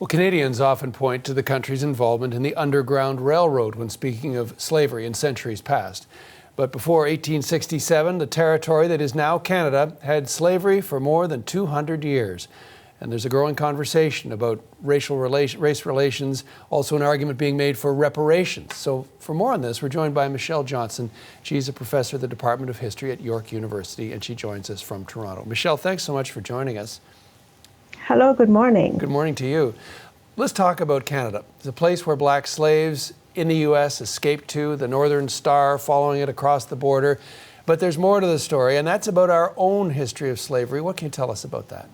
Well, Canadians often point to the country's involvement in the Underground Railroad when speaking of slavery in centuries past. But before 1867, the territory that is now Canada had slavery for more than 200 years. And there's a growing conversation about race relations, also an argument being made for reparations. So for more on this, we're joined by Michele Johnson. She's a professor at the Department of History at York University, and she joins us from Toronto. Michele, thanks so much for joining us. Hello, good morning. Good morning to you. Let's talk about Canada. It's a place where black slaves in the U.S. escaped to, the Northern Star following it across the border. But there's more to the story, and that's about our own history of slavery. What can you tell us about that?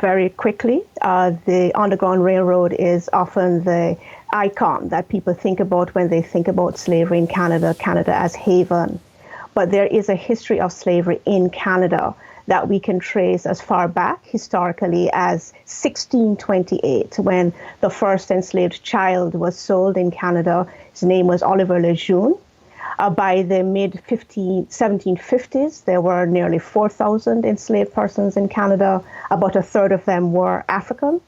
Very quickly, the Underground Railroad is often the icon that people think about when they think about slavery in Canada, Canada as haven. But there is a history of slavery in Canada that we can trace as far back historically as 1628, when the first enslaved child was sold in Canada. His name was Oliver Lejeune. By the mid-1750s, there were nearly 4,000 enslaved persons in Canada. About a third of them were African.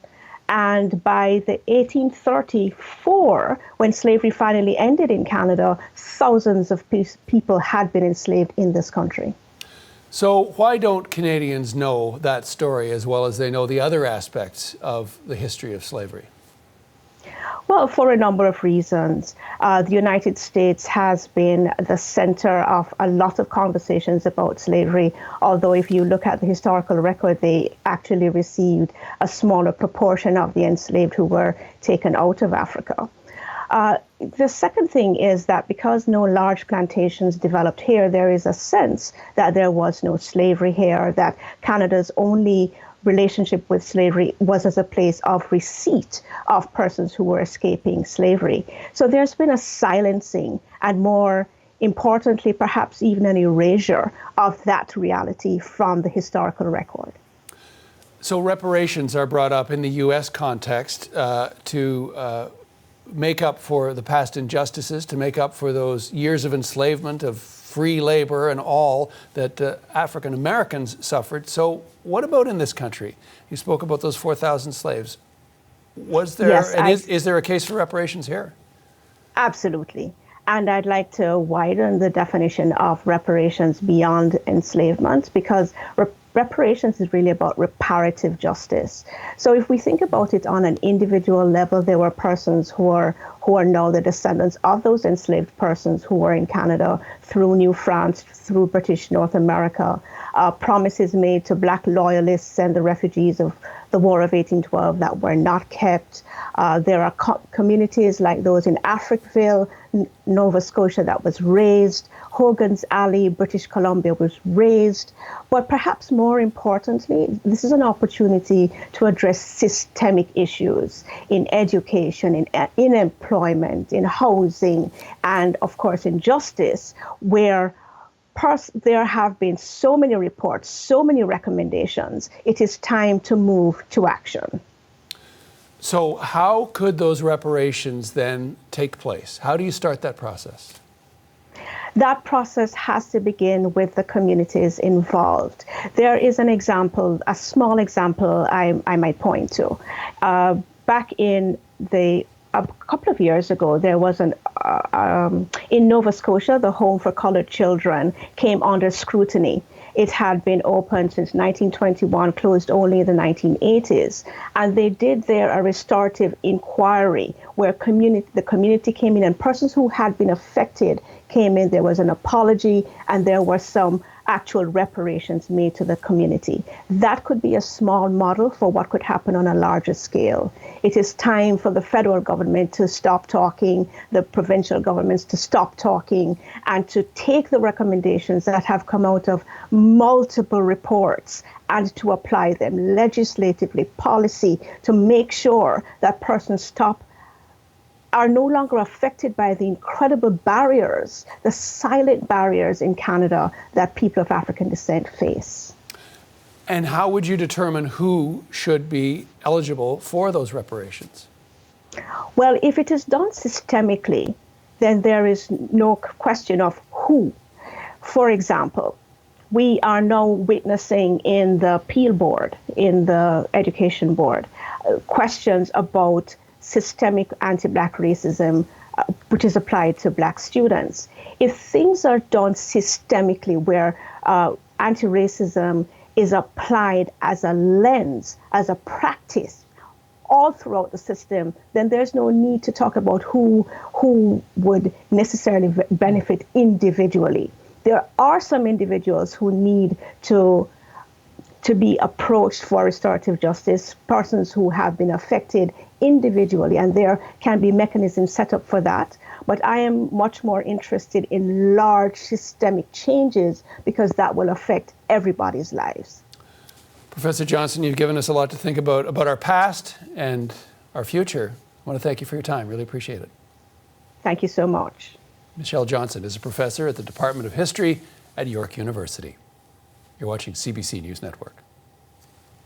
And by the 1834, when slavery finally ended in Canada, thousands of people had been enslaved in this country. So why don't Canadians know that story as well as they know the other aspects of the history of slavery? Well, for a number of reasons. The United States has been the center of a lot of conversations about slavery, although if you look at the historical record, they actually received a smaller proportion of the enslaved who were taken out of Africa. The second thing is that because no large plantations developed here, there is a sense that there was no slavery here, that Canada's only relationship with slavery was as a place of receipt of persons who were escaping slavery. So there's been a silencing and, more importantly, perhaps even an erasure of that reality from the historical record. So reparations are brought up in the U.S. context to make up for the past injustices, to make up for those years of enslavement, of free labor and all that African Americans suffered. So what about in this country? You spoke about those 4,000 slaves. Was there, yes, is there a case for reparations here? Absolutely. And I'd like to widen the definition of reparations beyond enslavement, because reparations is really about reparative justice. So if we think about it on an individual level, there were persons who are now the descendants of those enslaved persons who were in Canada through New France, through British North America, promises made to Black loyalists and the refugees of the War of 1812 that were not kept. There are communities like those in Africville, Nova Scotia, that was razed. Hogan's Alley, British Columbia, was razed. But perhaps more importantly, this is an opportunity to address systemic issues in education, in employment, in housing, and of course in justice, where there have been so many reports, so many recommendations. It is time to move to action. So how could those reparations then take place? How do you start that process? That process has to begin with the communities involved. There is an example, a small example I might point to. Back in a couple of years ago, there was in Nova Scotia, the Home for Colored Children came under scrutiny. It had been open since 1921, closed only in the 1980s. And they did there a restorative inquiry where the community came in and persons who had been affected came in. There was an apology and there were some actual reparations made to the community. That could be a small model for what could happen on a larger scale. It is time for the federal government to stop talking, the provincial governments to stop talking, and to take the recommendations that have come out of multiple reports and to apply them legislatively, policy, to make sure that persons are no longer affected by the incredible barriers, the silent barriers in Canada that people of African descent face. And how would you determine who should be eligible for those reparations? Well, if it is done systemically, then there is no question of who. For example, we are now witnessing in the Peel Board, in the Education Board, questions about systemic anti-Black racism, which is applied to Black students. If things are done systemically, where anti-racism is applied as a lens, as a practice, all throughout the system, then there's no need to talk about who would necessarily benefit individually. There are some individuals who need to be approached for restorative justice, persons who have been affected individually, and there can be mechanisms set up for that. But I am much more interested in large systemic changes because that will affect everybody's lives. Professor Johnson, you've given us a lot to think about our past and our future. I want to thank you for your time. Really appreciate it. Thank you so much. Michele Johnson is a professor at the Department of History at York University. You're watching CBC News Network.